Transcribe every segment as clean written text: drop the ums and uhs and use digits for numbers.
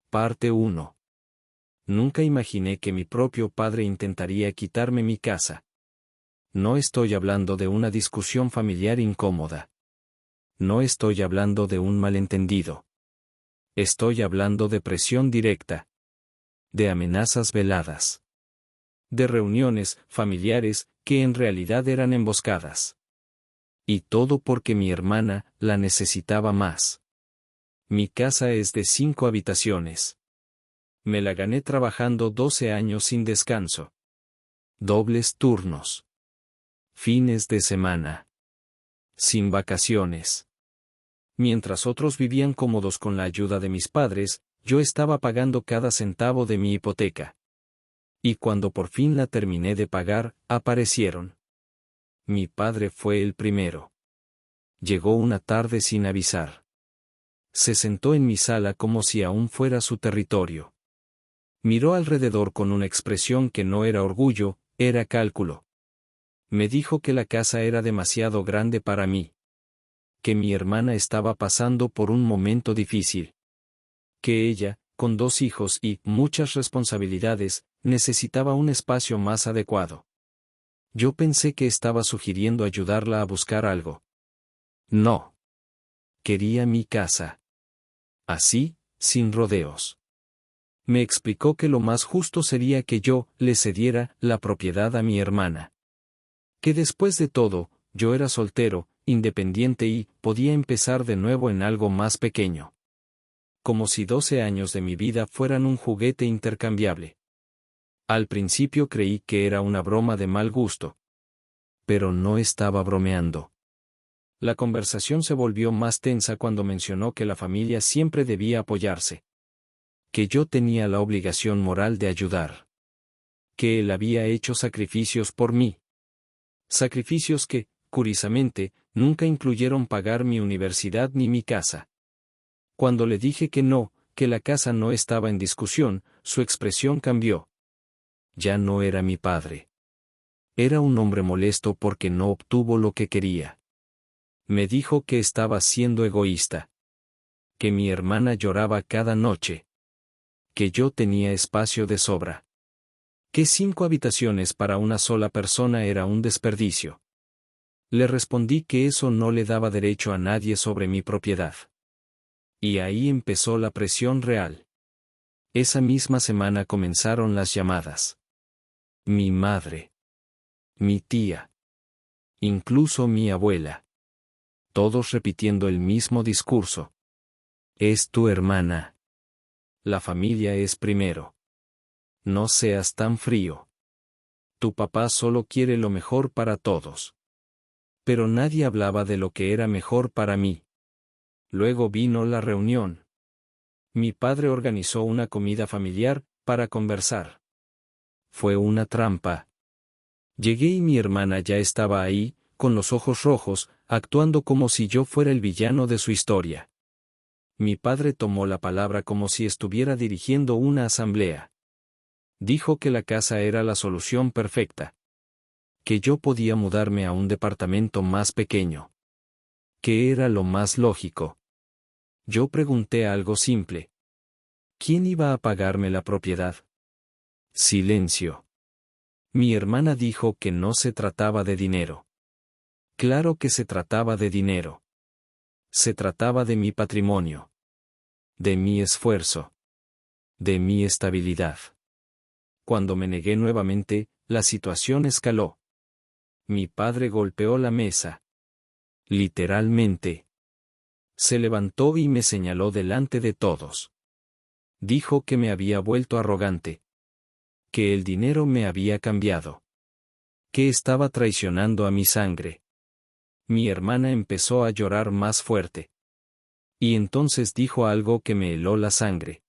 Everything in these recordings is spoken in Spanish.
Parte 1. Nunca imaginé que mi propio padre intentaría quitarme mi casa. No estoy hablando de una discusión familiar incómoda. No estoy hablando de un malentendido. Estoy hablando de presión directa. De amenazas veladas. De reuniones familiares que en realidad eran emboscadas. Y todo porque mi hermana la necesitaba más. Mi casa es de 5 habitaciones. Me la gané trabajando 12 años sin descanso. Dobles turnos. Fines de semana. Sin vacaciones. Mientras otros vivían cómodos con la ayuda de mis padres, yo estaba pagando cada centavo de mi hipoteca. Y cuando por fin la terminé de pagar, aparecieron. Mi padre fue el primero. Llegó una tarde sin avisar. Se sentó en mi sala como si aún fuera su territorio. Miró alrededor con una expresión que no era orgullo, era cálculo. Me dijo que la casa era demasiado grande para mí. Que mi hermana estaba pasando por un momento difícil. Que ella, con 2 hijos y muchas responsabilidades, necesitaba un espacio más adecuado. Yo pensé que estaba sugiriendo ayudarla a buscar algo. No. Quería mi casa. Así, sin rodeos. Me explicó que lo más justo sería que yo le cediera la propiedad a mi hermana. Que después de todo, yo era soltero, independiente y podía empezar de nuevo en algo más pequeño. Como si 12 años de mi vida fueran un juguete intercambiable. Al principio creí que era una broma de mal gusto. Pero no estaba bromeando. La conversación se volvió más tensa cuando mencionó que la familia siempre debía apoyarse. Que yo tenía la obligación moral de ayudar. Que él había hecho sacrificios por mí. Sacrificios que, curiosamente, nunca incluyeron pagar mi universidad ni mi casa. Cuando le dije que no, que la casa no estaba en discusión, su expresión cambió. Ya no era mi padre. Era un hombre molesto porque no obtuvo lo que quería. Me dijo que estaba siendo egoísta. Que mi hermana lloraba cada noche. Que yo tenía espacio de sobra. Que 5 habitaciones para una sola persona era un desperdicio. Le respondí que eso no le daba derecho a nadie sobre mi propiedad. Y ahí empezó la presión real. Esa misma semana comenzaron las llamadas. Mi madre. Mi tía. Incluso mi abuela. Todos repitiendo el mismo discurso. Es tu hermana. La familia es primero. No seas tan frío. Tu papá solo quiere lo mejor para todos. Pero nadie hablaba de lo que era mejor para mí. Luego vino la reunión. Mi padre organizó una comida familiar, para conversar. Fue una trampa. Llegué y mi hermana ya estaba ahí, con los ojos rojos, actuando como si yo fuera el villano de su historia. Mi padre tomó la palabra como si estuviera dirigiendo una asamblea. Dijo que la casa era la solución perfecta. Que yo podía mudarme a un departamento más pequeño. Que era lo más lógico. Yo pregunté algo simple. ¿Quién iba a pagarme la propiedad? Silencio. Mi hermana dijo que no se trataba de dinero. Claro que se trataba de dinero. Se trataba de mi patrimonio. De mi esfuerzo. De mi estabilidad. Cuando me negué nuevamente, la situación escaló. Mi padre golpeó la mesa. Literalmente. Se levantó y me señaló delante de todos. Dijo que me había vuelto arrogante. Que el dinero me había cambiado. Que estaba traicionando a mi sangre. Mi hermana empezó a llorar más fuerte. Y entonces dijo algo que me heló la sangre.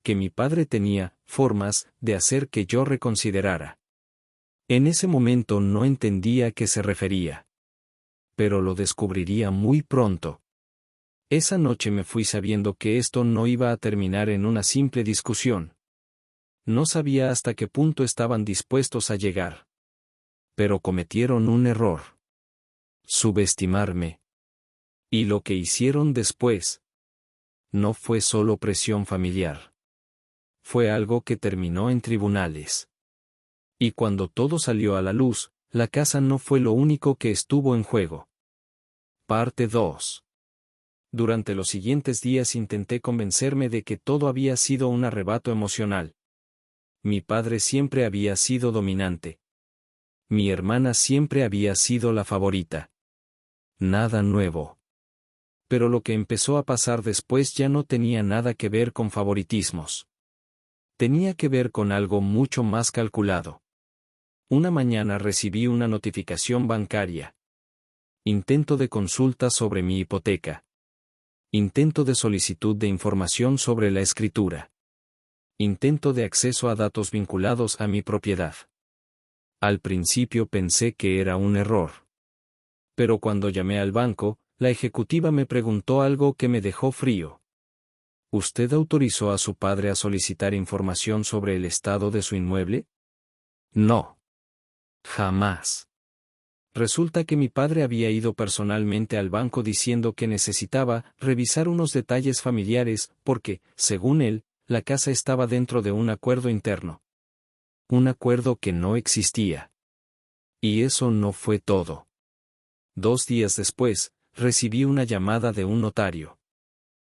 Que mi padre tenía formas de hacer que yo reconsiderara. En ese momento no entendía a qué se refería. Pero lo descubriría muy pronto. Esa noche me fui sabiendo que esto no iba a terminar en una simple discusión. No sabía hasta qué punto estaban dispuestos a llegar. Pero cometieron un error. Subestimarme. Y lo que hicieron después no fue solo presión familiar. fue algo que terminó en tribunales. Y cuando todo salió a la luz, la casa no fue lo único que estuvo en juego. Parte 2. Durante los siguientes días intenté convencerme de que todo había sido un arrebato emocional. Mi padre siempre había sido dominante. Mi hermana siempre había sido la favorita. Nada nuevo. Pero lo que empezó a pasar después ya no tenía nada que ver con favoritismos. Tenía que ver con algo mucho más calculado. Una mañana recibí una notificación bancaria. Intento de consulta sobre mi hipoteca. Intento de solicitud de información sobre la escritura. Intento de acceso a datos vinculados a mi propiedad. Al principio pensé que era un error. Pero cuando llamé al banco, la ejecutiva me preguntó algo que me dejó frío. ¿Usted autorizó a su padre a solicitar información sobre el estado de su inmueble? No. Jamás. Resulta que mi padre había ido personalmente al banco diciendo que necesitaba revisar unos detalles familiares porque, según él, la casa estaba dentro de un acuerdo interno. Un acuerdo que no existía. Y eso no fue todo. 2 días después, recibí una llamada de un notario.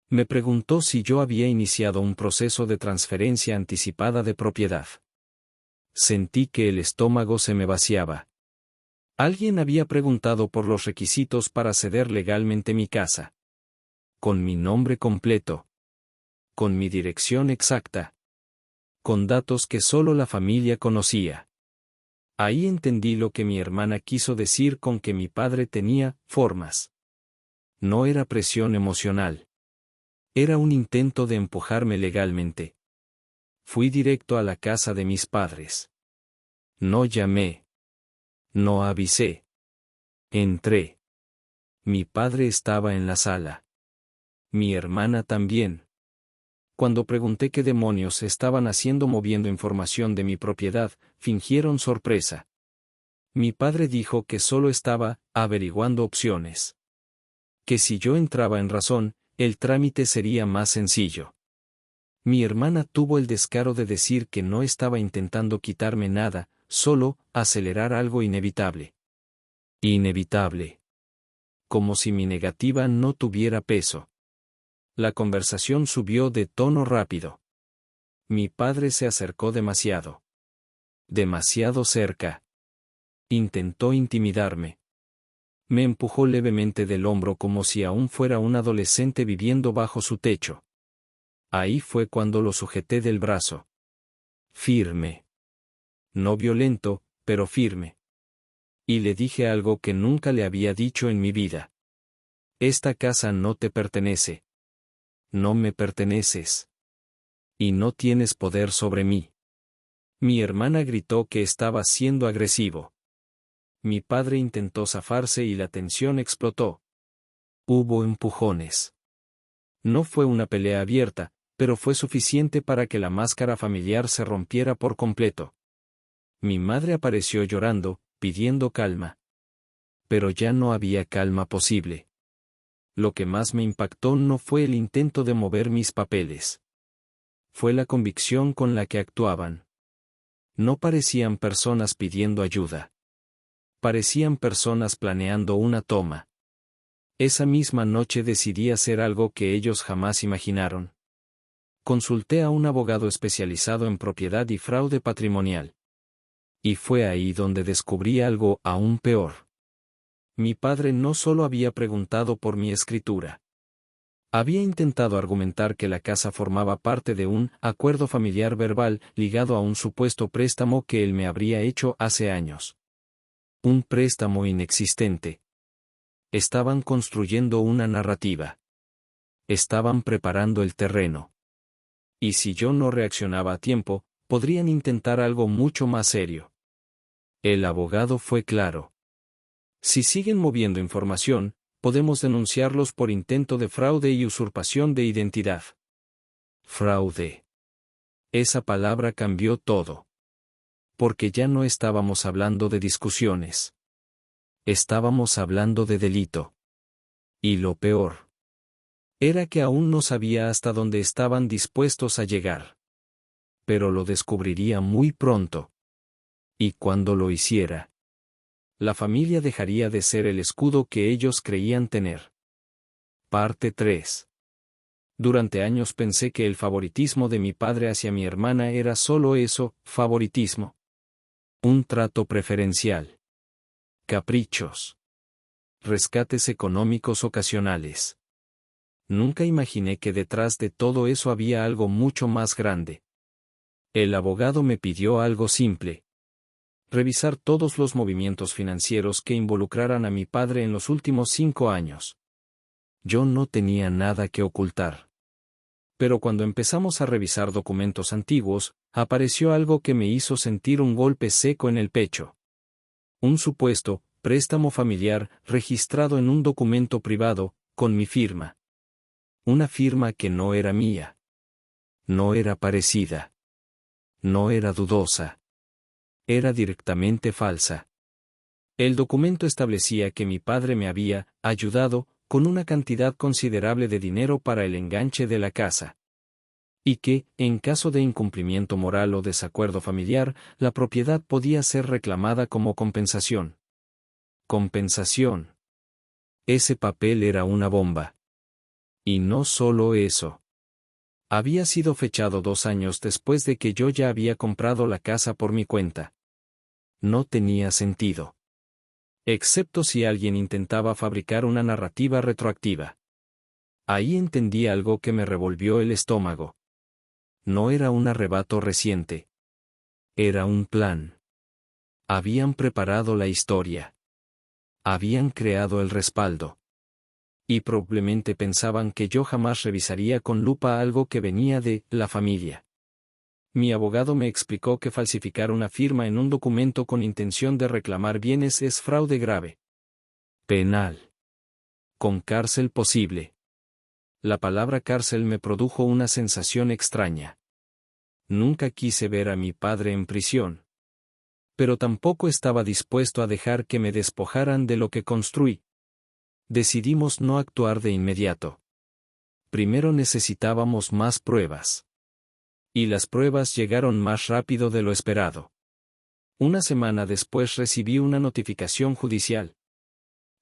Me preguntó si yo había iniciado un proceso de transferencia anticipada de propiedad. Sentí que el estómago se me vaciaba. Alguien había preguntado por los requisitos para ceder legalmente mi casa. Con mi nombre completo. Con mi dirección exacta. Con datos que solo la familia conocía. Ahí entendí lo que mi hermana quiso decir con que mi padre tenía formas. No era presión emocional. Era un intento de empujarme legalmente. Fui directo a la casa de mis padres. No llamé. No avisé. Entré. Mi padre estaba en la sala. Mi hermana también. Cuando pregunté qué demonios estaban haciendo moviendo información de mi propiedad, fingieron sorpresa. Mi padre dijo que solo estaba averiguando opciones. Que si yo entraba en razón, el trámite sería más sencillo. Mi hermana tuvo el descaro de decir que no estaba intentando quitarme nada, solo acelerar algo inevitable. Inevitable. Como si mi negativa no tuviera peso. La conversación subió de tono rápido. Mi padre se acercó demasiado. Demasiado cerca. Intentó intimidarme. Me empujó levemente del hombro como si aún fuera un adolescente viviendo bajo su techo. Ahí fue cuando lo sujeté del brazo. Firme. No violento, pero firme. Y le dije algo que nunca le había dicho en mi vida. Esta casa no te pertenece. No me perteneces. Y no tienes poder sobre mí. Mi hermana gritó que estaba siendo agresivo. Mi padre intentó zafarse y la tensión explotó. Hubo empujones. No fue una pelea abierta, pero fue suficiente para que la máscara familiar se rompiera por completo. Mi madre apareció llorando, pidiendo calma. Pero ya no había calma posible. Lo que más me impactó no fue el intento de mover mis papeles. Fue la convicción con la que actuaban. No parecían personas pidiendo ayuda. Parecían personas planeando una toma. Esa misma noche decidí hacer algo que ellos jamás imaginaron. Consulté a un abogado especializado en propiedad y fraude patrimonial. Y fue ahí donde descubrí algo aún peor. Mi padre no solo había preguntado por mi escritura. Había intentado argumentar que la casa formaba parte de un acuerdo familiar verbal ligado a un supuesto préstamo que él me habría hecho hace años. Un préstamo inexistente. Estaban construyendo una narrativa. Estaban preparando el terreno. Y si yo no reaccionaba a tiempo, podrían intentar algo mucho más serio. El abogado fue claro. Si siguen moviendo información, podemos denunciarlos por intento de fraude y usurpación de identidad. Fraude. Esa palabra cambió todo. Porque ya no estábamos hablando de discusiones. Estábamos hablando de delito. Y lo peor era que aún no sabía hasta dónde estaban dispuestos a llegar. Pero lo descubriría muy pronto. Y cuando lo hiciera, la familia dejaría de ser el escudo que ellos creían tener. Parte 3. Durante años pensé que el favoritismo de mi padre hacia mi hermana era solo eso, favoritismo. Un trato preferencial. Caprichos. Rescates económicos ocasionales. Nunca imaginé que detrás de todo eso había algo mucho más grande. El abogado me pidió algo simple. Revisar todos los movimientos financieros que involucraran a mi padre en los últimos 5 años. Yo no tenía nada que ocultar. Pero cuando empezamos a revisar documentos antiguos, apareció algo que me hizo sentir un golpe seco en el pecho. Un supuesto préstamo familiar registrado en un documento privado, con mi firma. Una firma que no era mía. No era parecida. No era dudosa. Era directamente falsa. El documento establecía que mi padre me había ayudado con una cantidad considerable de dinero para el enganche de la casa. Y que, en caso de incumplimiento moral o desacuerdo familiar, la propiedad podía ser reclamada como compensación. Compensación. Ese papel era una bomba. Y no solo eso. Había sido fechado 2 años después de que yo ya había comprado la casa por mi cuenta. No tenía sentido. Excepto si alguien intentaba fabricar una narrativa retroactiva. Ahí entendí algo que me revolvió el estómago. No era un arrebato reciente. Era un plan. Habían preparado la historia. Habían creado el respaldo. Y probablemente pensaban que yo jamás revisaría con lupa algo que venía de la familia. Mi abogado me explicó que falsificar una firma en un documento con intención de reclamar bienes es fraude grave. Penal. Con cárcel posible. La palabra cárcel me produjo una sensación extraña. Nunca quise ver a mi padre en prisión. Pero tampoco estaba dispuesto a dejar que me despojaran de lo que construí. Decidimos no actuar de inmediato. Primero necesitábamos más pruebas. Y las pruebas llegaron más rápido de lo esperado. Una semana después recibí una notificación judicial.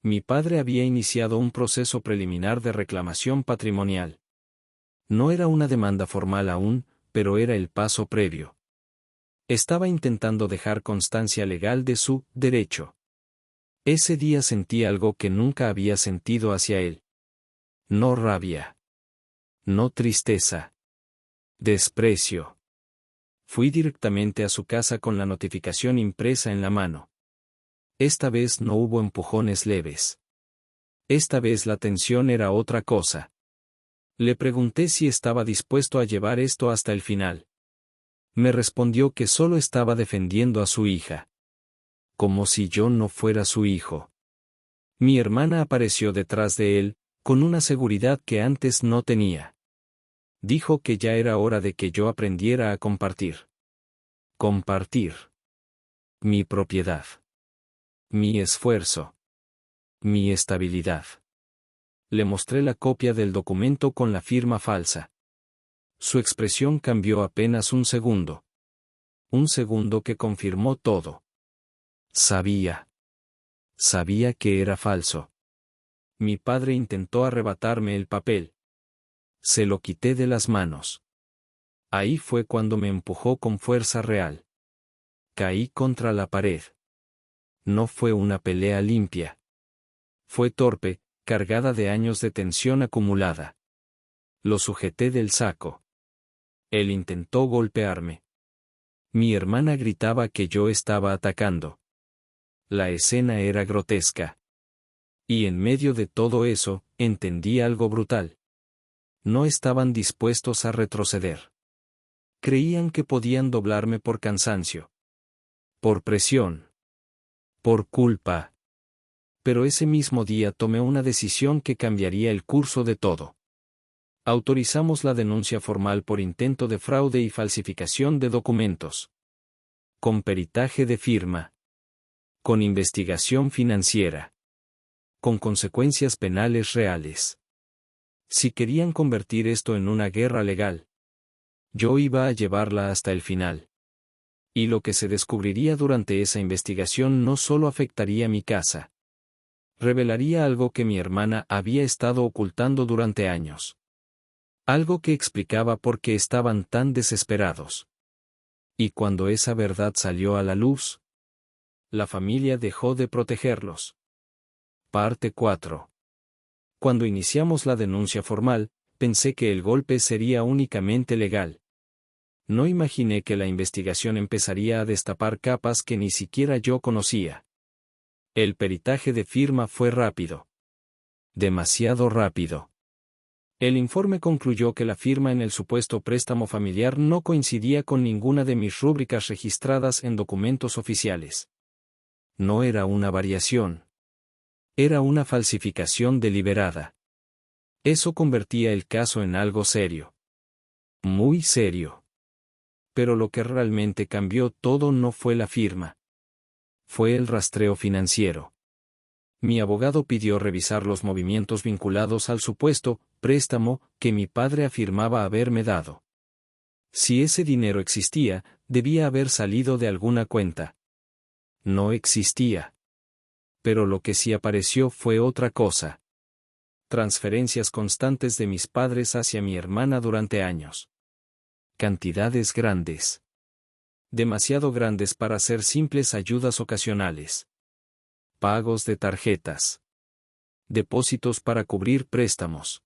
Mi padre había iniciado un proceso preliminar de reclamación patrimonial. No era una demanda formal aún, pero era el paso previo. Estaba intentando dejar constancia legal de su derecho. Ese día sentí algo que nunca había sentido hacia él. No rabia. No tristeza. Desprecio. Fui directamente a su casa con la notificación impresa en la mano. Esta vez no hubo empujones leves. Esta vez la tensión era otra cosa. Le pregunté si estaba dispuesto a llevar esto hasta el final. Me respondió que solo estaba defendiendo a su hija. Como si yo no fuera su hijo. Mi hermana apareció detrás de él, con una seguridad que antes no tenía. Dijo que ya era hora de que yo aprendiera a compartir. Compartir. Mi propiedad. Mi esfuerzo. Mi estabilidad. Le mostré la copia del documento con la firma falsa. Su expresión cambió apenas un segundo. Un segundo que confirmó todo. Sabía. Sabía que era falso. Mi padre intentó arrebatarme el papel. Se lo quité de las manos. Ahí fue cuando me empujó con fuerza real. Caí contra la pared. No fue una pelea limpia. Fue torpe, cargada de años de tensión acumulada. Lo sujeté del saco. Él intentó golpearme. Mi hermana gritaba que yo estaba atacando. La escena era grotesca. Y en medio de todo eso, entendí algo brutal. No estaban dispuestos a retroceder. Creían que podían doblarme por cansancio. Por presión. Por culpa. Pero ese mismo día tomé una decisión que cambiaría el curso de todo. Autorizamos la denuncia formal por intento de fraude y falsificación de documentos. Con peritaje de firma. Con investigación financiera. Con consecuencias penales reales. Si querían convertir esto en una guerra legal. Yo iba a llevarla hasta el final. Y lo que se descubriría durante esa investigación no solo afectaría mi casa. Revelaría algo que mi hermana había estado ocultando durante años. Algo que explicaba por qué estaban tan desesperados. Y cuando esa verdad salió a la luz, la familia dejó de protegerlos. Parte 4. Cuando iniciamos la denuncia formal, pensé que el golpe sería únicamente legal. No imaginé que la investigación empezaría a destapar capas que ni siquiera yo conocía. El peritaje de firma fue rápido. Demasiado rápido. El informe concluyó que la firma en el supuesto préstamo familiar no coincidía con ninguna de mis rúbricas registradas en documentos oficiales. No era una variación. Era una falsificación deliberada. Eso convertía el caso en algo serio. Muy serio. Pero lo que realmente cambió todo no fue la firma. Fue el rastreo financiero. Mi abogado pidió revisar los movimientos vinculados al supuesto préstamo que mi padre afirmaba haberme dado. Si ese dinero existía, debía haber salido de alguna cuenta. No existía. Pero lo que sí apareció fue otra cosa. Transferencias constantes de mis padres hacia mi hermana durante años. Cantidades grandes. Demasiado grandes para ser simples ayudas ocasionales. Pagos de tarjetas. Depósitos para cubrir préstamos.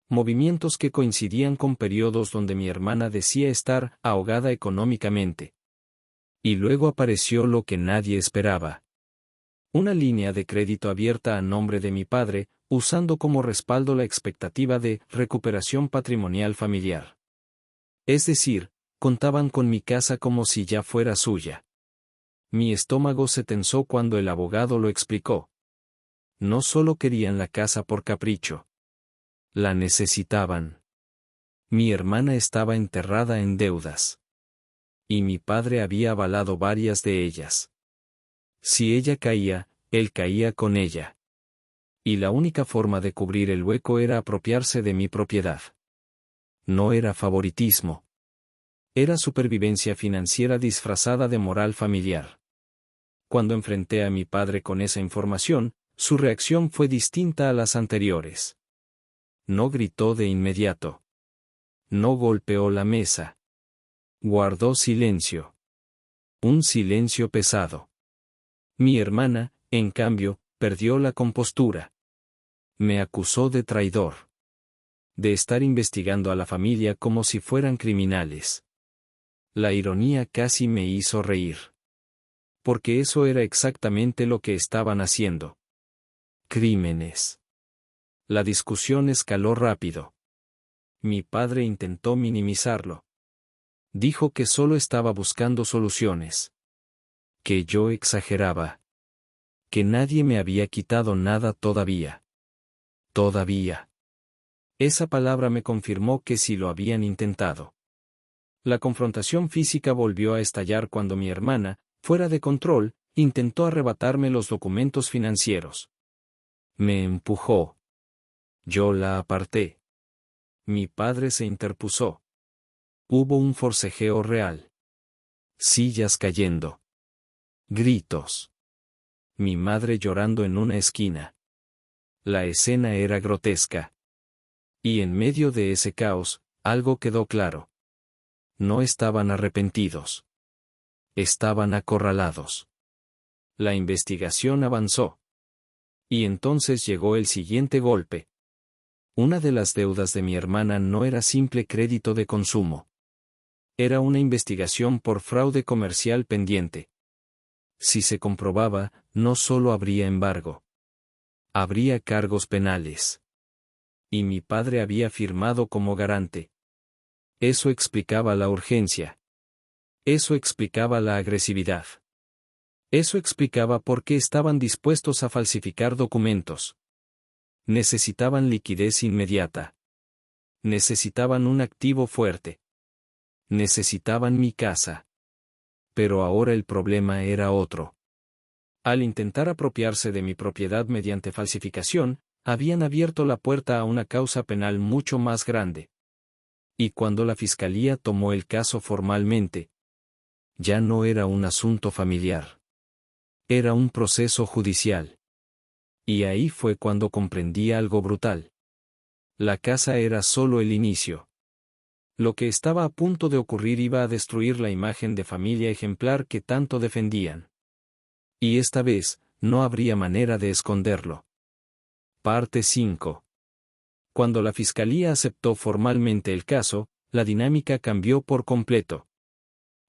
Movimientos que coincidían con periodos donde mi hermana decía estar ahogada económicamente. Y luego apareció lo que nadie esperaba. Una línea de crédito abierta a nombre de mi padre, usando como respaldo la expectativa de recuperación patrimonial familiar. Es decir, contaban con mi casa como si ya fuera suya. Mi estómago se tensó cuando el abogado lo explicó. No solo querían la casa por capricho. La necesitaban. Mi hermana estaba enterrada en deudas. Y mi padre había avalado varias de ellas. Si ella caía, él caía con ella. Y la única forma de cubrir el hueco era apropiarse de mi propiedad. No era favoritismo. Era supervivencia financiera disfrazada de moral familiar. Cuando enfrenté a mi padre con esa información, su reacción fue distinta a las anteriores. No gritó de inmediato. No golpeó la mesa. Guardó silencio. Un silencio pesado. Mi hermana, en cambio, perdió la compostura. Me acusó de traidor. De estar investigando a la familia como si fueran criminales. La ironía casi me hizo reír. Porque eso era exactamente lo que estaban haciendo. Crímenes. La discusión escaló rápido. Mi padre intentó minimizarlo. Dijo que solo estaba buscando soluciones. Que yo exageraba. Que nadie me había quitado nada todavía. Todavía. Esa palabra me confirmó que sí lo habían intentado. La confrontación física volvió a estallar cuando mi hermana, fuera de control, intentó arrebatarme los documentos financieros. Me empujó. Yo la aparté. Mi padre se interpuso. Hubo un forcejeo real. Sillas cayendo. Gritos. Mi madre llorando en una esquina. La escena era grotesca. Y en medio de ese caos, algo quedó claro. No estaban arrepentidos. Estaban acorralados. La investigación avanzó. Y entonces llegó el siguiente golpe. Una de las deudas de mi hermana no era simple crédito de consumo. Era una investigación por fraude comercial pendiente. Si se comprobaba, no solo habría embargo. Habría cargos penales. Y mi padre había firmado como garante. Eso explicaba la urgencia. Eso explicaba la agresividad. Eso explicaba por qué estaban dispuestos a falsificar documentos. Necesitaban liquidez inmediata. Necesitaban un activo fuerte. Necesitaban mi casa. Pero ahora el problema era otro. Al intentar apropiarse de mi propiedad mediante falsificación, habían abierto la puerta a una causa penal mucho más grande. Y cuando la fiscalía tomó el caso formalmente, ya no era un asunto familiar. Era un proceso judicial. Y ahí fue cuando comprendí algo brutal. La casa era solo el inicio. Lo que estaba a punto de ocurrir iba a destruir la imagen de familia ejemplar que tanto defendían. Y esta vez, no habría manera de esconderlo. Parte 5. Cuando la fiscalía aceptó formalmente el caso, la dinámica cambió por completo.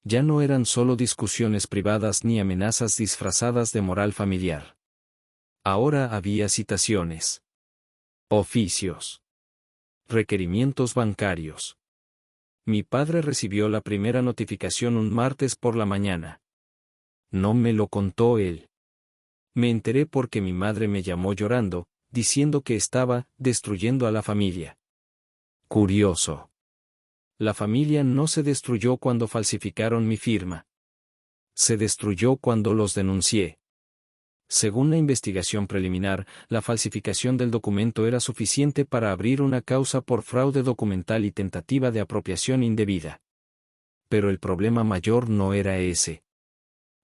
Ya no eran solo discusiones privadas ni amenazas disfrazadas de moral familiar. Ahora había citaciones, oficios, requerimientos bancarios. Mi padre recibió la primera notificación un martes por la mañana. No me lo contó él. Me enteré porque mi madre me llamó llorando, diciendo que estaba destruyendo a la familia. Curioso. La familia no se destruyó cuando falsificaron mi firma. Se destruyó cuando los denuncié. Según la investigación preliminar, la falsificación del documento era suficiente para abrir una causa por fraude documental y tentativa de apropiación indebida. Pero el problema mayor no era ese.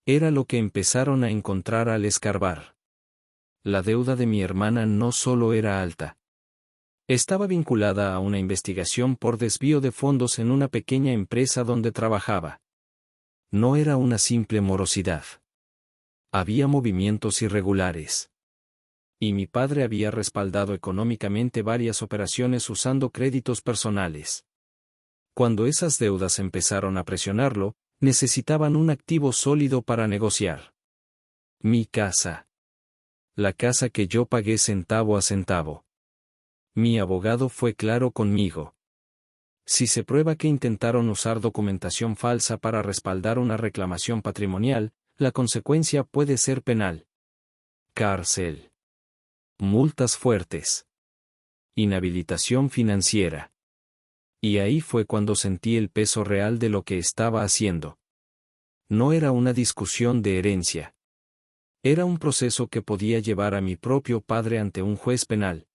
Era lo que empezaron a encontrar al escarbar. La deuda de mi hermana no solo era alta. Estaba vinculada a una investigación por desvío de fondos en una pequeña empresa donde trabajaba. No era una simple morosidad. Había movimientos irregulares. Y mi padre había respaldado económicamente varias operaciones usando créditos personales. Cuando esas deudas empezaron a presionarlo, necesitaban un activo sólido para negociar. Mi casa. La casa que yo pagué centavo a centavo. Mi abogado fue claro conmigo. Si se prueba que intentaron usar documentación falsa para respaldar una reclamación patrimonial, la consecuencia puede ser penal. Cárcel. Multas fuertes. Inhabilitación financiera. Y ahí fue cuando sentí el peso real de lo que estaba haciendo. No era una discusión de herencia. Era un proceso que podía llevar a mi propio padre ante un juez penal.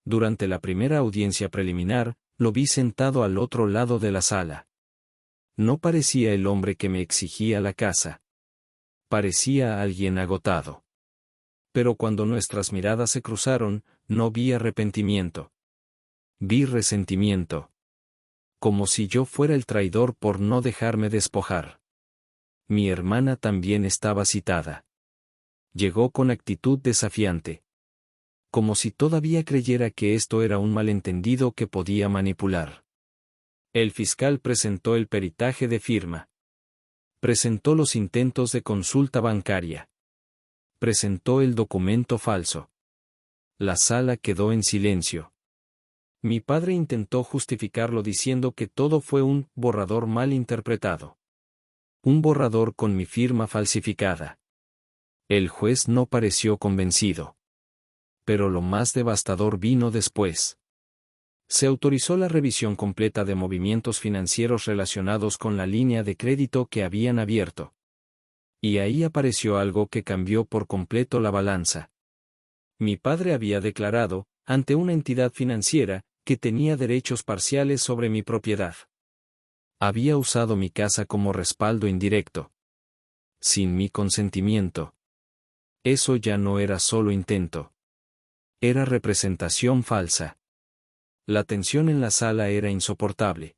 Durante la primera audiencia preliminar, lo vi sentado al otro lado de la sala. No parecía el hombre que me exigía la casa. Parecía alguien agotado. Pero cuando nuestras miradas se cruzaron, no vi arrepentimiento. Vi resentimiento. Como si yo fuera el traidor por no dejarme despojar. Mi hermana también estaba citada. Llegó con actitud desafiante. Como si todavía creyera que esto era un malentendido que podía manipular. El fiscal presentó el peritaje de firma. Presentó los intentos de consulta bancaria. Presentó el documento falso. La sala quedó en silencio. Mi padre intentó justificarlo diciendo que todo fue un borrador mal interpretado. Un borrador con mi firma falsificada. El juez no pareció convencido. Pero lo más devastador vino después. Se autorizó la revisión completa de movimientos financieros relacionados con la línea de crédito que habían abierto. Y ahí apareció algo que cambió por completo la balanza. Mi padre había declarado, ante una entidad financiera, que tenía derechos parciales sobre mi propiedad. Había usado mi casa como respaldo indirecto. Sin mi consentimiento. Eso ya no era solo intento. Era representación falsa. La tensión en la sala era insoportable.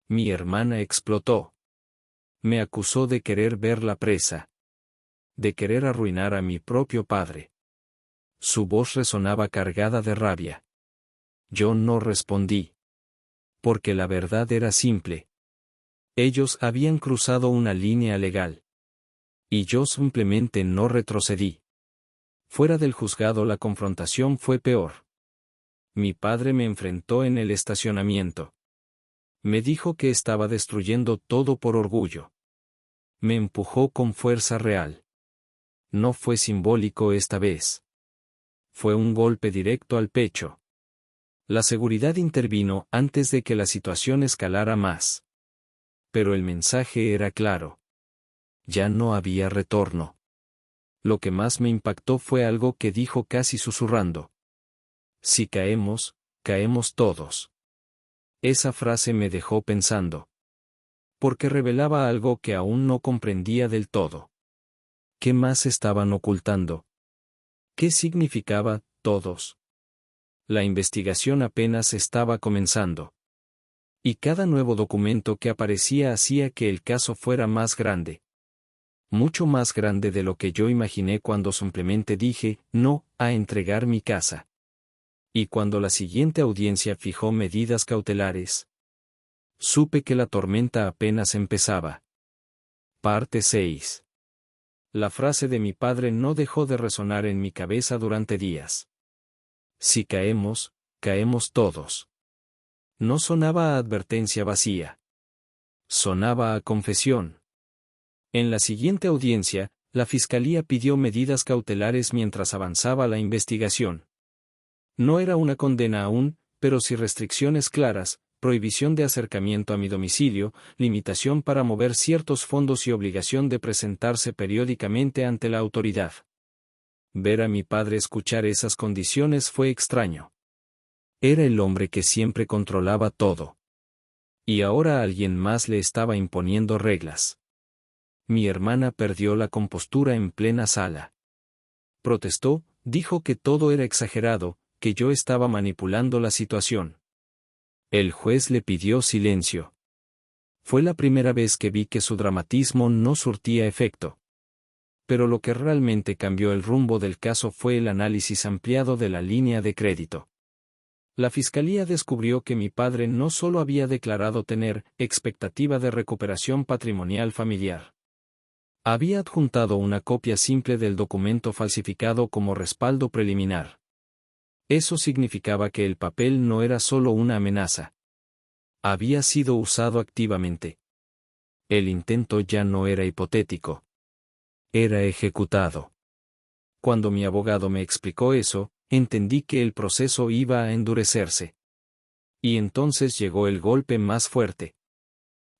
Mi hermana explotó. Me acusó de querer verla presa. De querer arruinar a mi propio padre. Su voz resonaba cargada de rabia. Yo no respondí. Porque la verdad era simple. Ellos habían cruzado una línea legal. Y yo simplemente no retrocedí. Fuera del juzgado la confrontación fue peor. Mi padre me enfrentó en el estacionamiento. Me dijo que estaba destruyendo todo por orgullo. Me empujó con fuerza real. No fue simbólico esta vez. Fue un golpe directo al pecho. La seguridad intervino antes de que la situación escalara más. Pero el mensaje era claro. Ya no había retorno. Lo que más me impactó fue algo que dijo casi susurrando. Si caemos, caemos todos. Esa frase me dejó pensando. Porque revelaba algo que aún no comprendía del todo. ¿Qué más estaban ocultando? ¿Qué significaba todos? La investigación apenas estaba comenzando. Y cada nuevo documento que aparecía hacía que el caso fuera más grande. Mucho más grande de lo que yo imaginé cuando simplemente dije no a entregar mi casa. Y cuando la siguiente audiencia fijó medidas cautelares, supe que la tormenta apenas empezaba. Parte 6. La frase de mi padre no dejó de resonar en mi cabeza durante días. Si caemos, caemos todos. No sonaba a advertencia vacía. Sonaba a confesión. En la siguiente audiencia, la fiscalía pidió medidas cautelares mientras avanzaba la investigación. No era una condena aún, pero sí restricciones claras, prohibición de acercamiento a mi domicilio, limitación para mover ciertos fondos y obligación de presentarse periódicamente ante la autoridad. Ver a mi padre escuchar esas condiciones fue extraño. Era el hombre que siempre controlaba todo. Y ahora alguien más le estaba imponiendo reglas. Mi hermana perdió la compostura en plena sala. Protestó, dijo que todo era exagerado, que yo estaba manipulando la situación. El juez le pidió silencio. Fue la primera vez que vi que su dramatismo no surtía efecto. Pero lo que realmente cambió el rumbo del caso fue el análisis ampliado de la línea de crédito. La fiscalía descubrió que mi padre no solo había declarado tener expectativa de recuperación patrimonial familiar. Había adjuntado una copia simple del documento falsificado como respaldo preliminar. Eso significaba que el papel no era solo una amenaza. Había sido usado activamente. El intento ya no era hipotético. Era ejecutado. Cuando mi abogado me explicó eso, entendí que el proceso iba a endurecerse. Y entonces llegó el golpe más fuerte.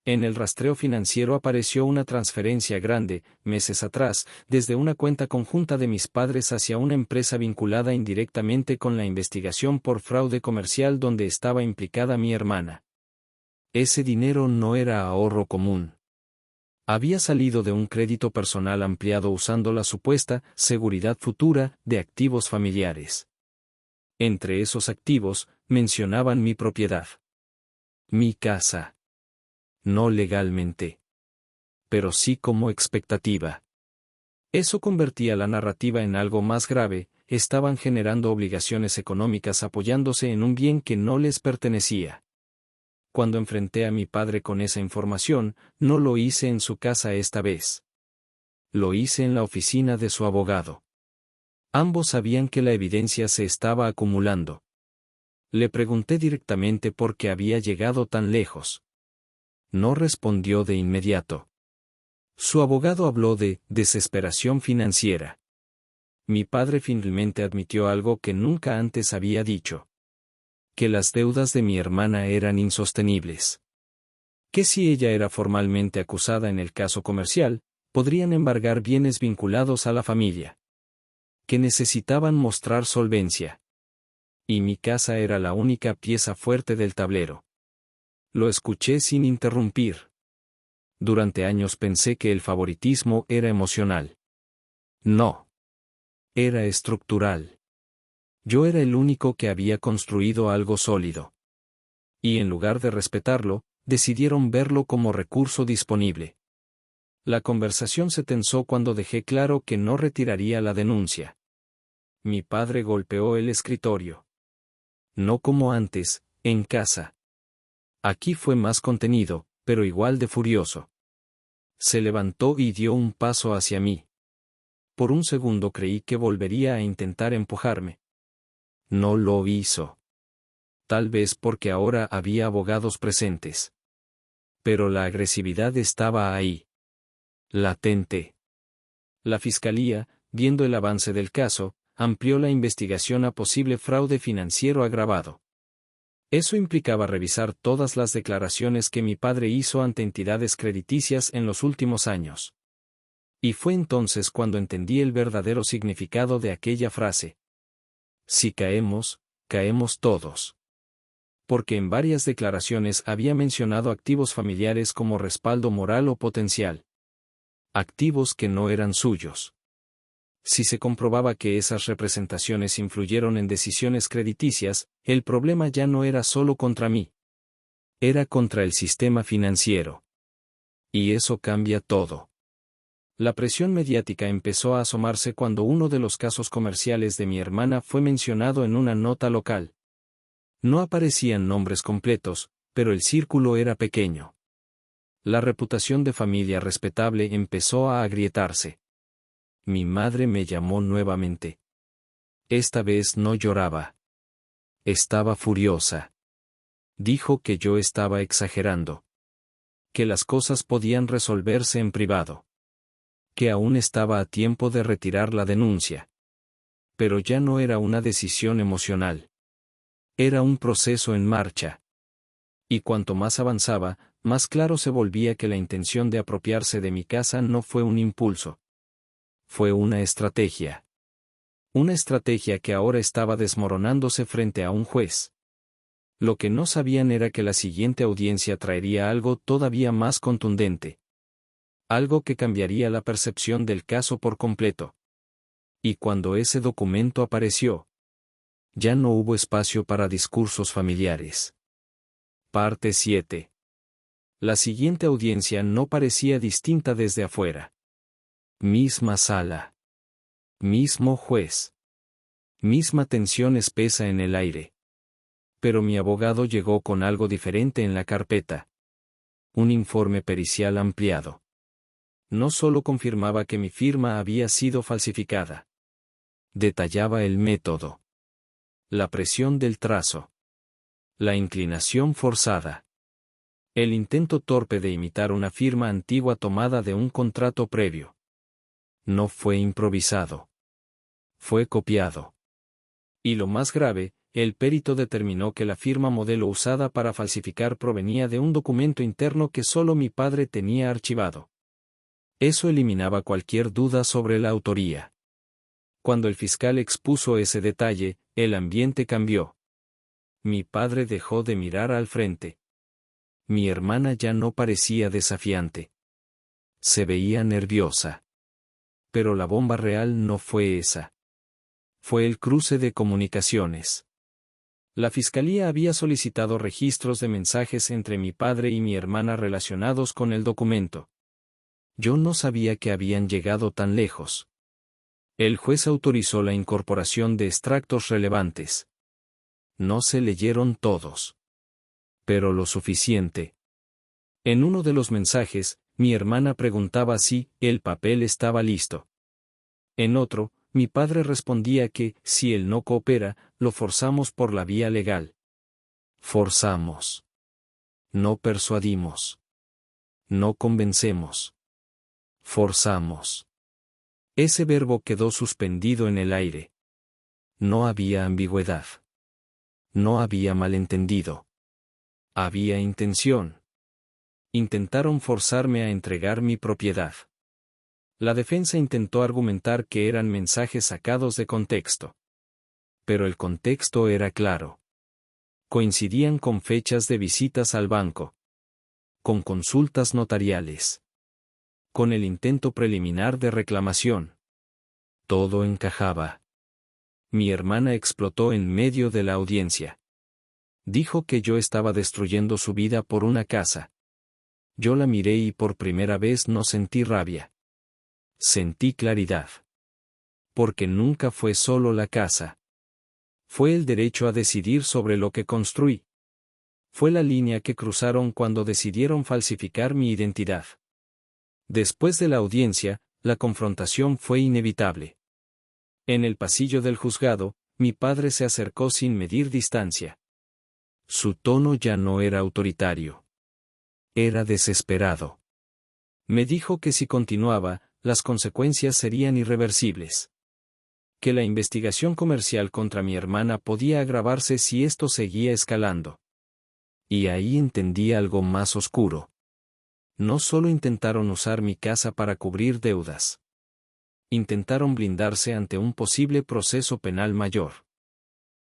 En el rastreo financiero apareció una transferencia grande, meses atrás, desde una cuenta conjunta de mis padres hacia una empresa vinculada indirectamente con la investigación por fraude comercial donde estaba implicada mi hermana. Ese dinero no era ahorro común. Había salido de un crédito personal ampliado usando la supuesta seguridad futura de activos familiares. Entre esos activos, mencionaban mi propiedad. Mi casa. No legalmente. Pero sí como expectativa. Eso convertía la narrativa en algo más grave, estaban generando obligaciones económicas apoyándose en un bien que no les pertenecía. Cuando enfrenté a mi padre con esa información, no lo hice en su casa esta vez. Lo hice en la oficina de su abogado. Ambos sabían que la evidencia se estaba acumulando. Le pregunté directamente por qué había llegado tan lejos. No respondió de inmediato. Su abogado habló de desesperación financiera. Mi padre finalmente admitió algo que nunca antes había dicho. Que las deudas de mi hermana eran insostenibles. Que si ella era formalmente acusada en el caso comercial, podrían embargar bienes vinculados a la familia. Que necesitaban mostrar solvencia. Y mi casa era la única pieza fuerte del tablero. Lo escuché sin interrumpir. Durante años pensé que el favoritismo era emocional. No. Era estructural. Yo era el único que había construido algo sólido. Y en lugar de respetarlo, decidieron verlo como recurso disponible. La conversación se tensó cuando dejé claro que no retiraría la denuncia. Mi padre golpeó el escritorio. No como antes, en casa. Aquí fue más contenido, pero igual de furioso. Se levantó y dio un paso hacia mí. Por un segundo creí que volvería a intentar empujarme. No lo hizo. Tal vez porque ahora había abogados presentes. Pero la agresividad estaba ahí. Latente. La fiscalía, viendo el avance del caso, amplió la investigación a posible fraude financiero agravado. Eso implicaba revisar todas las declaraciones que mi padre hizo ante entidades crediticias en los últimos años. Y fue entonces cuando entendí el verdadero significado de aquella frase. Si caemos, caemos todos. porque en varias declaraciones había mencionado activos familiares como respaldo moral o potencial. Activos que no eran suyos. Si se comprobaba que esas representaciones influyeron en decisiones crediticias, el problema ya no era solo contra mí. Era contra el sistema financiero. Y eso cambia todo. La presión mediática empezó a asomarse cuando uno de los casos comerciales de mi hermana fue mencionado en una nota local. No aparecían nombres completos, pero el círculo era pequeño. La reputación de familia respetable empezó a agrietarse. Mi madre me llamó nuevamente. Esta vez no lloraba. Estaba furiosa. Dijo que yo estaba exagerando. Que las cosas podían resolverse en privado. Que aún estaba a tiempo de retirar la denuncia. Pero ya no era una decisión emocional. Era un proceso en marcha. Y cuanto más avanzaba, más claro se volvía que la intención de apropiarse de mi casa no fue un impulso. Fue una estrategia. Una estrategia que ahora estaba desmoronándose frente a un juez. Lo que no sabían era que la siguiente audiencia traería algo todavía más contundente. Algo que cambiaría la percepción del caso por completo. Y cuando ese documento apareció, ya no hubo espacio para discursos familiares. Parte 7. La siguiente audiencia no parecía distinta desde afuera. Misma sala. Mismo juez. Misma tensión espesa en el aire. Pero mi abogado llegó con algo diferente en la carpeta. Un informe pericial ampliado. No solo confirmaba que mi firma había sido falsificada. Detallaba el método. La presión del trazo. La inclinación forzada. El intento torpe de imitar una firma antigua tomada de un contrato previo. No fue improvisado. Fue copiado. Y lo más grave, el perito determinó que la firma modelo usada para falsificar provenía de un documento interno que solo mi padre tenía archivado. Eso eliminaba cualquier duda sobre la autoría. Cuando el fiscal expuso ese detalle, el ambiente cambió. Mi padre dejó de mirar al frente. Mi hermana ya no parecía desafiante. Se veía nerviosa. Pero la bomba real no fue esa. Fue el cruce de comunicaciones. La fiscalía había solicitado registros de mensajes entre mi padre y mi hermana relacionados con el documento. Yo no sabía que habían llegado tan lejos. El juez autorizó la incorporación de extractos relevantes. No se leyeron todos. Pero lo suficiente. En uno de los mensajes, mi hermana preguntaba si el papel estaba listo. En otro, mi padre respondía que, si él no coopera, lo forzamos por la vía legal. Forzamos. No persuadimos. No convencemos. Forzamos. Ese verbo quedó suspendido en el aire. No había ambigüedad. No había malentendido. Había intención. Intentaron forzarme a entregar mi propiedad. La defensa intentó argumentar que eran mensajes sacados de contexto. Pero el contexto era claro. Coincidían con fechas de visitas al banco. Con consultas notariales. Con el intento preliminar de reclamación. Todo encajaba. Mi hermana explotó en medio de la audiencia. Dijo que yo estaba destruyendo su vida por una casa. Yo la miré y por primera vez no sentí rabia. Sentí claridad. Porque nunca fue solo la casa. Fue el derecho a decidir sobre lo que construí. Fue la línea que cruzaron cuando decidieron falsificar mi identidad. Después de la audiencia, la confrontación fue inevitable. En el pasillo del juzgado, mi padre se acercó sin medir distancia. Su tono ya no era autoritario. Era desesperado. Me dijo que si continuaba, las consecuencias serían irreversibles. Que la investigación comercial contra mi hermana podía agravarse si esto seguía escalando. Y ahí entendí algo más oscuro. No solo intentaron usar mi casa para cubrir deudas. Intentaron blindarse ante un posible proceso penal mayor.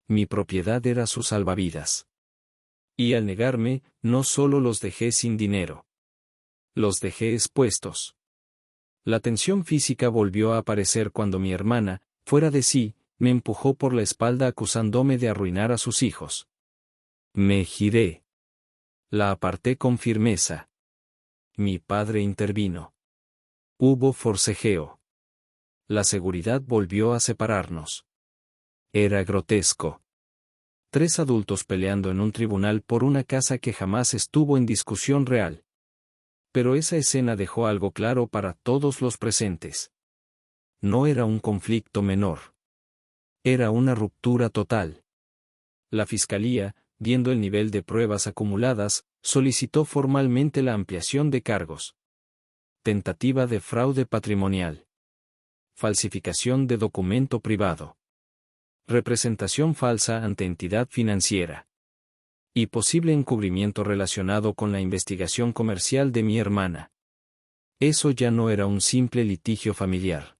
Mi propiedad era su salvavidas. Y al negarme, no solo los dejé sin dinero. Los dejé expuestos. La tensión física volvió a aparecer cuando mi hermana, fuera de sí, me empujó por la espalda acusándome de arruinar a sus hijos. Me giré. La aparté con firmeza. Mi padre intervino. Hubo forcejeo. La seguridad volvió a separarnos. Era grotesco. 3 adultos peleando en un tribunal por una casa que jamás estuvo en discusión real. Pero esa escena dejó algo claro para todos los presentes. No era un conflicto menor. Era una ruptura total. La fiscalía, viendo el nivel de pruebas acumuladas, solicitó formalmente la ampliación de cargos. Tentativa de fraude patrimonial. Falsificación de documento privado. Representación falsa ante entidad financiera. Y posible encubrimiento relacionado con la investigación comercial de mi hermana. Eso ya no era un simple litigio familiar.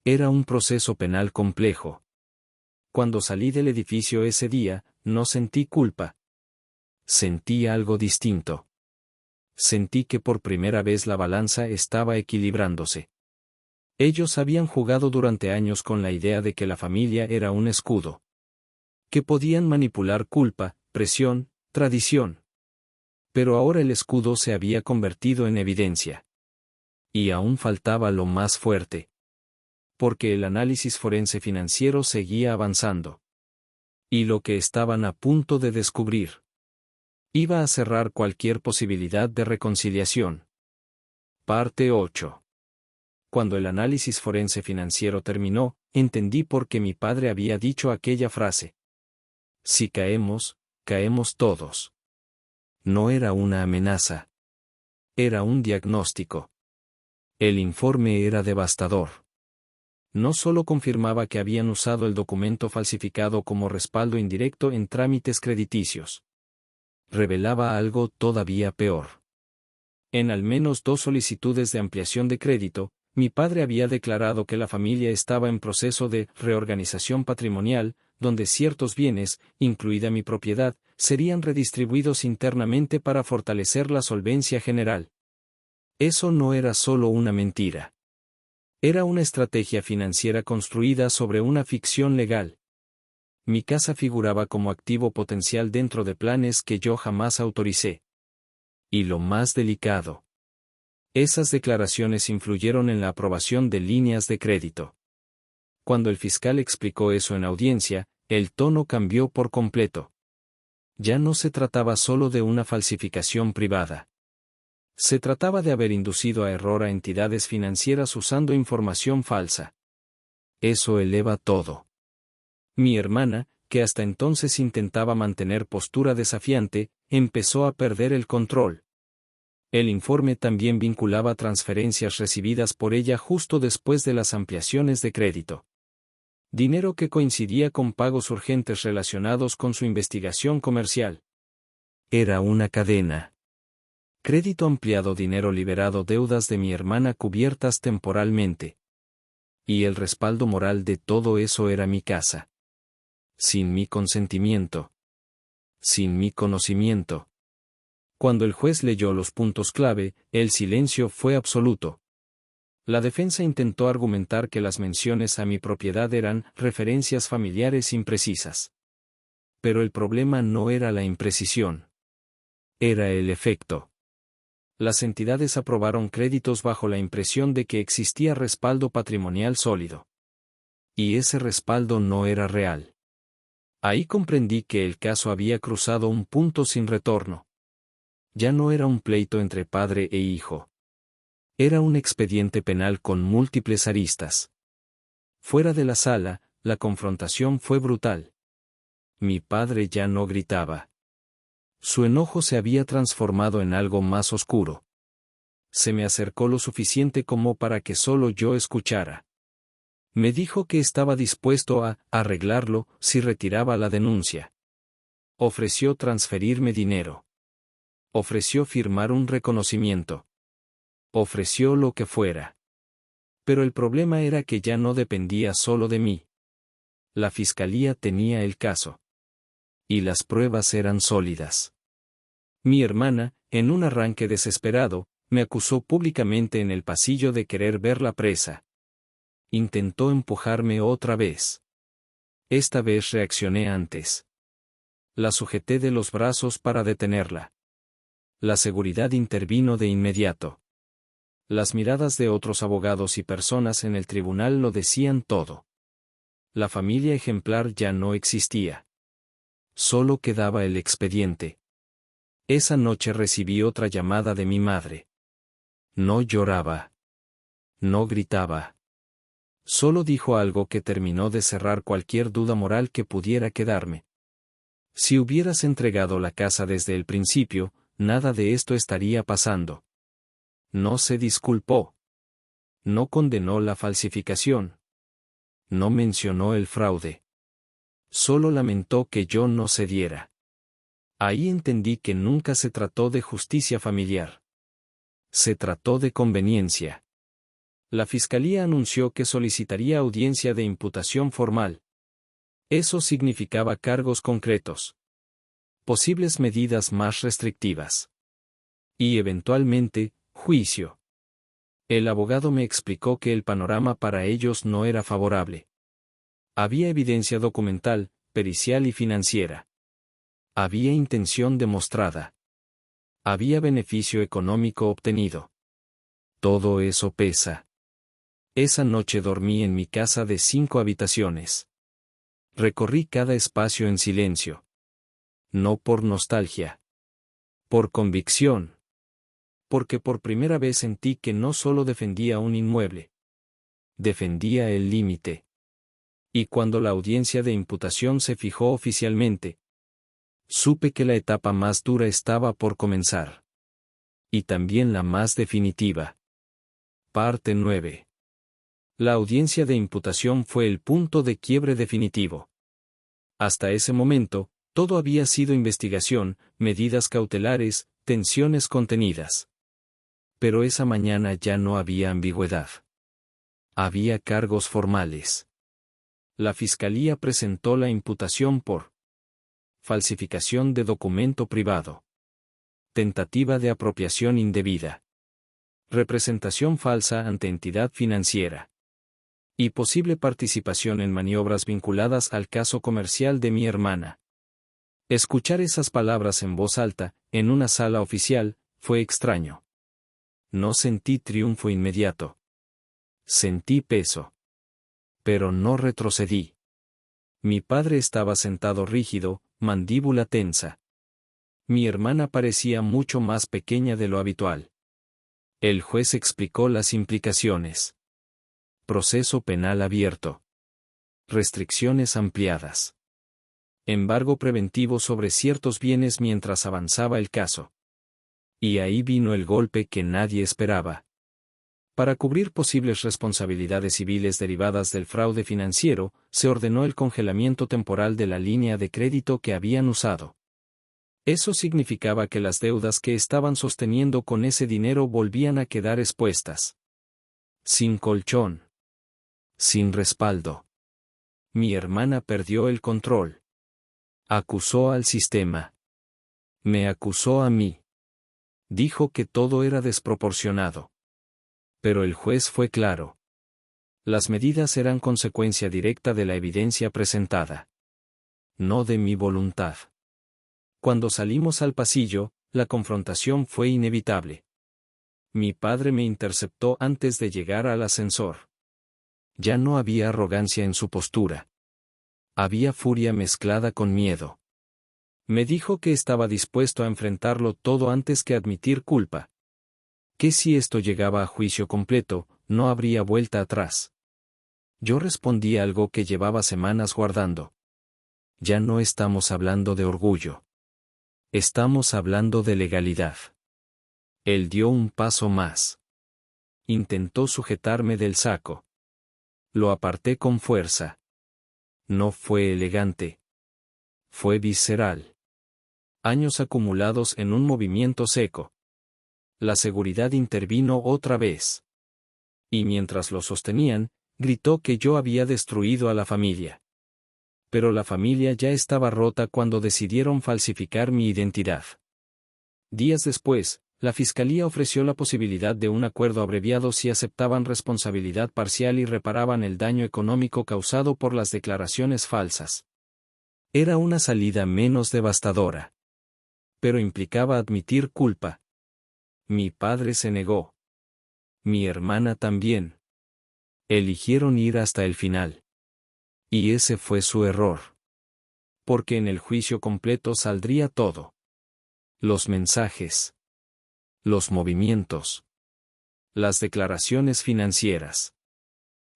Era un proceso penal complejo. Cuando salí del edificio ese día, no sentí culpa. Sentí algo distinto. Sentí que por primera vez la balanza estaba equilibrándose. Ellos habían jugado durante años con la idea de que la familia era un escudo. Que podían manipular culpa, presión, tradición. Pero ahora el escudo se había convertido en evidencia. Y aún faltaba lo más fuerte. Porque el análisis forense financiero seguía avanzando. Y lo que estaban a punto de descubrir iba a cerrar cualquier posibilidad de reconciliación. Parte 8. Cuando el análisis forense financiero terminó, entendí por qué mi padre había dicho aquella frase. Si caemos, caemos todos. No era una amenaza. Era un diagnóstico. El informe era devastador. No solo confirmaba que habían usado el documento falsificado como respaldo indirecto en trámites crediticios. Revelaba algo todavía peor. En al menos 2 solicitudes de ampliación de crédito, mi padre había declarado que la familia estaba en proceso de reorganización patrimonial, donde ciertos bienes, incluida mi propiedad, serían redistribuidos internamente para fortalecer la solvencia general. Eso no era solo una mentira. Era una estrategia financiera construida sobre una ficción legal. Mi casa figuraba como activo potencial dentro de planes que yo jamás autoricé. Y lo más delicado. Esas declaraciones influyeron en la aprobación de líneas de crédito. Cuando el fiscal explicó eso en audiencia, el tono cambió por completo. Ya no se trataba solo de una falsificación privada. Se trataba de haber inducido a error a entidades financieras usando información falsa. Eso eleva todo. Mi hermana, que hasta entonces intentaba mantener postura desafiante, empezó a perder el control. El informe también vinculaba transferencias recibidas por ella justo después de las ampliaciones de crédito. Dinero que coincidía con pagos urgentes relacionados con su investigación comercial. Era una cadena. Crédito ampliado, dinero liberado, deudas de mi hermana cubiertas temporalmente. Y el respaldo moral de todo eso era mi casa. Sin mi consentimiento. Sin mi conocimiento. Cuando el juez leyó los puntos clave, el silencio fue absoluto. La defensa intentó argumentar que las menciones a mi propiedad eran referencias familiares imprecisas. Pero el problema no era la imprecisión. Era el efecto. Las entidades aprobaron créditos bajo la impresión de que existía respaldo patrimonial sólido. Y ese respaldo no era real. Ahí comprendí que el caso había cruzado un punto sin retorno. Ya no era un pleito entre padre e hijo. Era un expediente penal con múltiples aristas. Fuera de la sala, la confrontación fue brutal. Mi padre ya no gritaba. Su enojo se había transformado en algo más oscuro. Se me acercó lo suficiente como para que solo yo escuchara. Me dijo que estaba dispuesto a arreglarlo si retiraba la denuncia. Ofreció transferirme dinero. Ofreció firmar un reconocimiento. Ofreció lo que fuera. Pero el problema era que ya no dependía solo de mí. La fiscalía tenía el caso. Y las pruebas eran sólidas. Mi hermana, en un arranque desesperado, me acusó públicamente en el pasillo de querer verla presa. Intentó empujarme otra vez. Esta vez reaccioné antes. La sujeté de los brazos para detenerla. La seguridad intervino de inmediato. Las miradas de otros abogados y personas en el tribunal lo decían todo. La familia ejemplar ya no existía. Solo quedaba el expediente. Esa noche recibí otra llamada de mi madre. No lloraba. No gritaba. Solo dijo algo que terminó de cerrar cualquier duda moral que pudiera quedarme. Si hubieras entregado la casa desde el principio, nada de esto estaría pasando. No se disculpó. No condenó la falsificación. No mencionó el fraude. Solo lamentó que yo no cediera. Ahí entendí que nunca se trató de justicia familiar. Se trató de conveniencia. La fiscalía anunció que solicitaría audiencia de imputación formal. Eso significaba cargos concretos. Posibles medidas más restrictivas. Y eventualmente, juicio. El abogado me explicó que el panorama para ellos no era favorable. Había evidencia documental, pericial y financiera. Había intención demostrada. Había beneficio económico obtenido. Todo eso pesa. Esa noche dormí en mi casa de 5 habitaciones. Recorrí cada espacio en silencio. No por nostalgia. Por convicción. Porque por primera vez sentí que no solo defendía un inmueble. Defendía el límite. Y cuando la audiencia de imputación se fijó oficialmente, supe que la etapa más dura estaba por comenzar. Y también la más definitiva. Parte 9. La audiencia de imputación fue el punto de quiebre definitivo. Hasta ese momento, todo había sido investigación, medidas cautelares, tensiones contenidas. Pero esa mañana ya no había ambigüedad. Había cargos formales. La fiscalía presentó la imputación por falsificación de documento privado, tentativa de apropiación indebida, representación falsa ante entidad financiera y posible participación en maniobras vinculadas al caso comercial de mi hermana. Escuchar esas palabras en voz alta, en una sala oficial, fue extraño. No sentí triunfo inmediato. Sentí peso. Pero no retrocedí. Mi padre estaba sentado rígido, mandíbula tensa. Mi hermana parecía mucho más pequeña de lo habitual. El juez explicó las implicaciones. Proceso penal abierto. Restricciones ampliadas. Embargo preventivo sobre ciertos bienes mientras avanzaba el caso. Y ahí vino el golpe que nadie esperaba. Para cubrir posibles responsabilidades civiles derivadas del fraude financiero, se ordenó el congelamiento temporal de la línea de crédito que habían usado. Eso significaba que las deudas que estaban sosteniendo con ese dinero volvían a quedar expuestas. Sin colchón. Sin respaldo. Mi hermana perdió el control. Acusó al sistema. Me acusó a mí. Dijo que todo era desproporcionado. Pero el juez fue claro. Las medidas eran consecuencia directa de la evidencia presentada. No de mi voluntad. Cuando salimos al pasillo, la confrontación fue inevitable. Mi padre me interceptó antes de llegar al ascensor. Ya no había arrogancia en su postura. Había furia mezclada con miedo. Me dijo que estaba dispuesto a enfrentarlo todo antes que admitir culpa. Que si esto llegaba a juicio completo, no habría vuelta atrás. Yo respondí algo que llevaba semanas guardando. Ya no estamos hablando de orgullo. Estamos hablando de legalidad. Él dio un paso más. Intentó sujetarme del saco. Lo aparté con fuerza. No fue elegante. Fue visceral. Años acumulados en un movimiento seco. La seguridad intervino otra vez. Y mientras lo sostenían, gritó que yo había destruido a la familia. Pero la familia ya estaba rota cuando decidieron falsificar mi identidad. Días después, la fiscalía ofreció la posibilidad de un acuerdo abreviado si aceptaban responsabilidad parcial y reparaban el daño económico causado por las declaraciones falsas. Era una salida menos devastadora. Pero implicaba admitir culpa. Mi padre se negó. Mi hermana también. Eligieron ir hasta el final. Y ese fue su error. Porque en el juicio completo saldría todo. Los mensajes. Los movimientos. Las declaraciones financieras.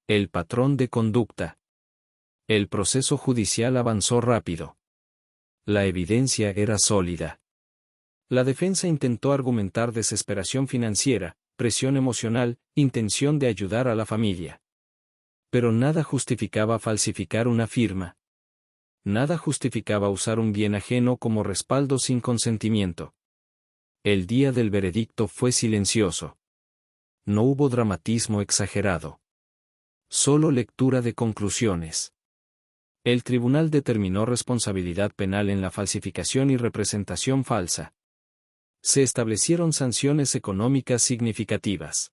El patrón de conducta. El proceso judicial avanzó rápido. La evidencia era sólida. La defensa intentó argumentar desesperación financiera, presión emocional, intención de ayudar a la familia. Pero nada justificaba falsificar una firma. Nada justificaba usar un bien ajeno como respaldo sin consentimiento. El día del veredicto fue silencioso. No hubo dramatismo exagerado. Solo lectura de conclusiones. El tribunal determinó responsabilidad penal en la falsificación y representación falsa. Se establecieron sanciones económicas significativas.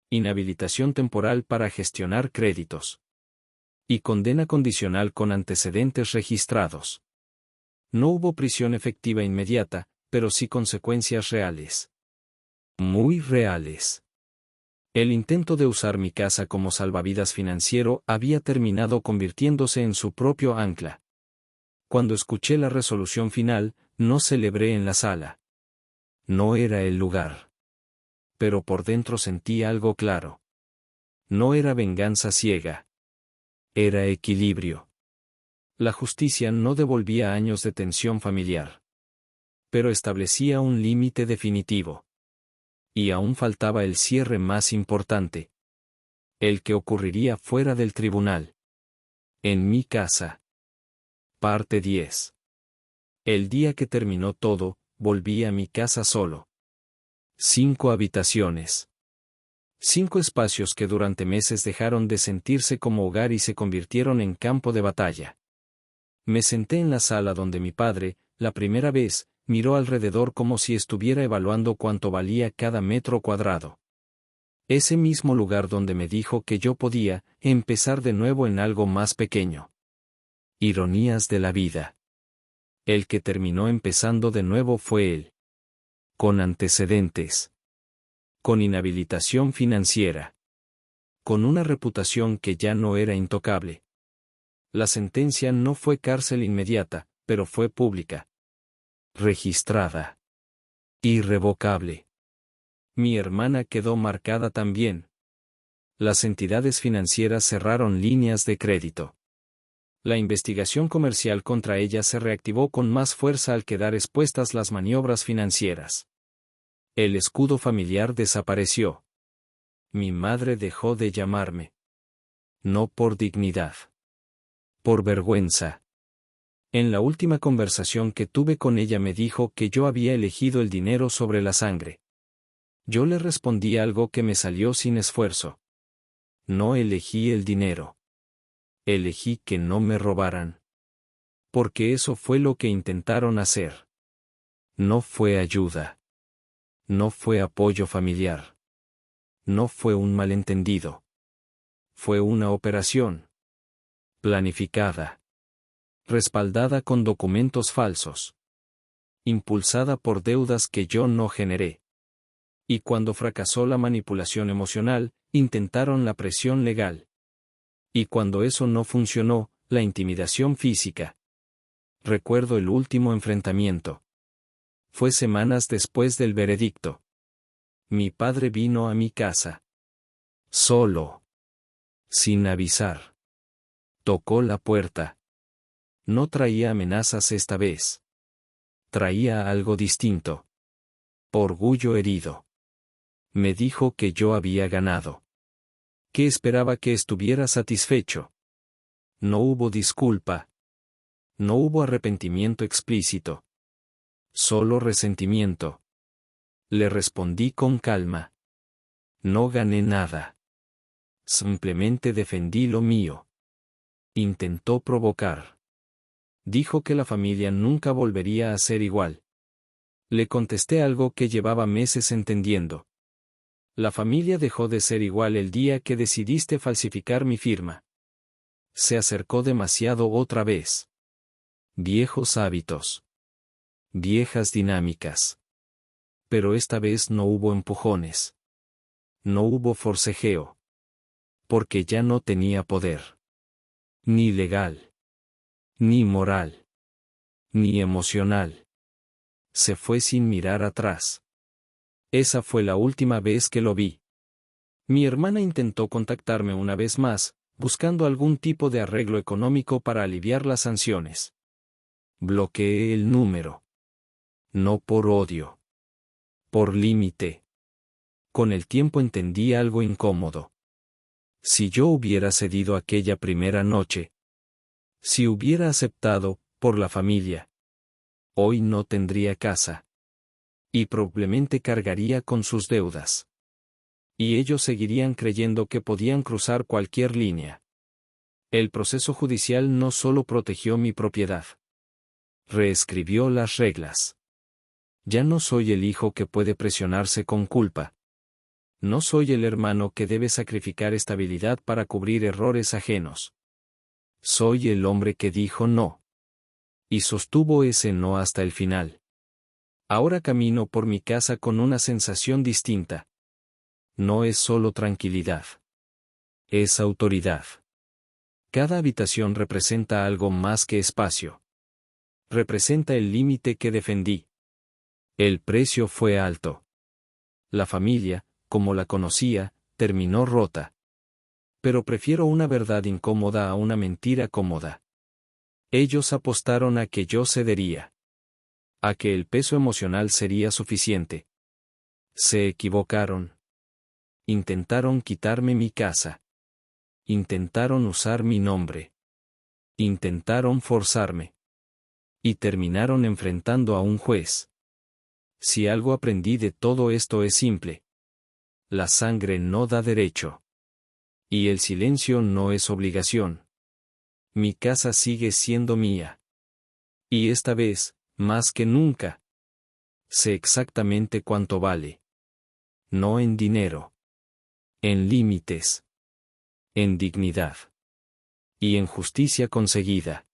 Inhabilitación temporal para gestionar créditos. Y condena condicional con antecedentes registrados. No hubo prisión efectiva inmediata, pero sí consecuencias reales. Muy reales. El intento de usar mi casa como salvavidas financiero había terminado convirtiéndose en su propio ancla. Cuando escuché la resolución final, no celebré en la sala. No era el lugar. Pero por dentro sentí algo claro. No era venganza ciega. Era equilibrio. La justicia no devolvía años de tensión familiar. Pero establecía un límite definitivo. Y aún faltaba el cierre más importante. El que ocurriría fuera del tribunal. En mi casa. Parte 10. El día que terminó todo, volví a mi casa solo. 5 habitaciones. 5 espacios que durante meses dejaron de sentirse como hogar y se convirtieron en campo de batalla. Me senté en la sala donde mi padre, la primera vez, miró alrededor como si estuviera evaluando cuánto valía cada metro cuadrado. Ese mismo lugar donde me dijo que yo podía empezar de nuevo en algo más pequeño. Ironías de la vida. El que terminó empezando de nuevo fue él. Con antecedentes. Con inhabilitación financiera. Con una reputación que ya no era intocable. La sentencia no fue cárcel inmediata, pero fue pública. Registrada. Irrevocable. Mi hermana quedó marcada también. Las entidades financieras cerraron líneas de crédito. La investigación comercial contra ella se reactivó con más fuerza al quedar expuestas las maniobras financieras. El escudo familiar desapareció. Mi madre dejó de llamarme. No por dignidad. Por vergüenza. En la última conversación que tuve con ella me dijo que yo había elegido el dinero sobre la sangre. Yo le respondí algo que me salió sin esfuerzo. No elegí el dinero. Elegí que no me robaran. Porque eso fue lo que intentaron hacer. No fue ayuda. No fue apoyo familiar. No fue un malentendido. Fue una operación. Planificada. Respaldada con documentos falsos. Impulsada por deudas que yo no generé. Y cuando fracasó la manipulación emocional, intentaron la presión legal. Y cuando eso no funcionó, la intimidación física. Recuerdo el último enfrentamiento. Fue semanas después del veredicto. Mi padre vino a mi casa. Solo. Sin avisar. Tocó la puerta. No traía amenazas esta vez. Traía algo distinto. Orgullo herido. Me dijo que yo había ganado. Que esperaba que estuviera satisfecho. No hubo disculpa. No hubo arrepentimiento explícito. Solo resentimiento. Le respondí con calma. No gané nada. Simplemente defendí lo mío. Intentó provocar. Dijo que la familia nunca volvería a ser igual. Le contesté algo que llevaba meses entendiendo. La familia dejó de ser igual el día que decidiste falsificar mi firma. Se acercó demasiado otra vez. Viejos hábitos. Viejas dinámicas. Pero esta vez no hubo empujones. No hubo forcejeo. Porque ya no tenía poder. Ni legal. Ni moral. Ni emocional. Se fue sin mirar atrás. Esa fue la última vez que lo vi. Mi hermana intentó contactarme una vez más, buscando algún tipo de arreglo económico para aliviar las sanciones. Bloqueé el número. No por odio. Por límite. Con el tiempo entendí algo incómodo. Si yo hubiera cedido aquella primera noche, si hubiera aceptado, por la familia, hoy no tendría casa. Y probablemente cargaría con sus deudas. Y ellos seguirían creyendo que podían cruzar cualquier línea. El proceso judicial no solo protegió mi propiedad. Reescribió las reglas. Ya no soy el hijo que puede presionarse con culpa. No soy el hermano que debe sacrificar estabilidad para cubrir errores ajenos. Soy el hombre que dijo no. Y sostuvo ese no hasta el final. Ahora camino por mi casa con una sensación distinta. No es solo tranquilidad. Es autoridad. Cada habitación representa algo más que espacio. Representa el límite que defendí. El precio fue alto. La familia, como la conocía, terminó rota. Pero prefiero una verdad incómoda a una mentira cómoda. Ellos apostaron a que yo cedería. A que el peso emocional sería suficiente. Se equivocaron. Intentaron quitarme mi casa. Intentaron usar mi nombre. Intentaron forzarme. Y terminaron enfrentando a un juez. Si algo aprendí de todo esto es simple. La sangre no da derecho. Y el silencio no es obligación. Mi casa sigue siendo mía. Y esta vez, más que nunca, sé exactamente cuánto vale. No en dinero. En límites. En dignidad. Y en justicia conseguida.